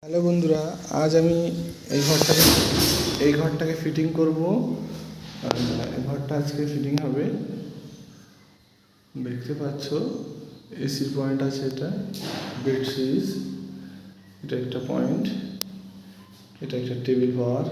Hello বন্ধুরা, আজ আমি এই ঘরটাকে ফিটিং করব। এই ঘরটা আজকে ফিটিং হবে। দেখতে পাচ্ছ এসির পয়েন্ট আছে, এটা বেড সিরিজ, এটা একটা পয়েন্ট, এটা একটা টেবিল পাওয়ার।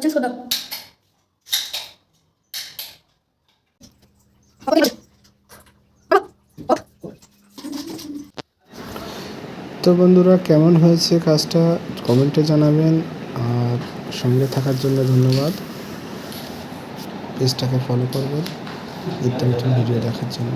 চেঞ্জ করে দাও। তো বন্ধুরা, কেমন হয়েছে কাজটা কমেন্টে জানাবেন। আর সঙ্গে থাকার জন্য ধন্যবাদ। পেজটাকে ফলো করবেন নিত্য নতুন ভিডিও দেখার জন্য।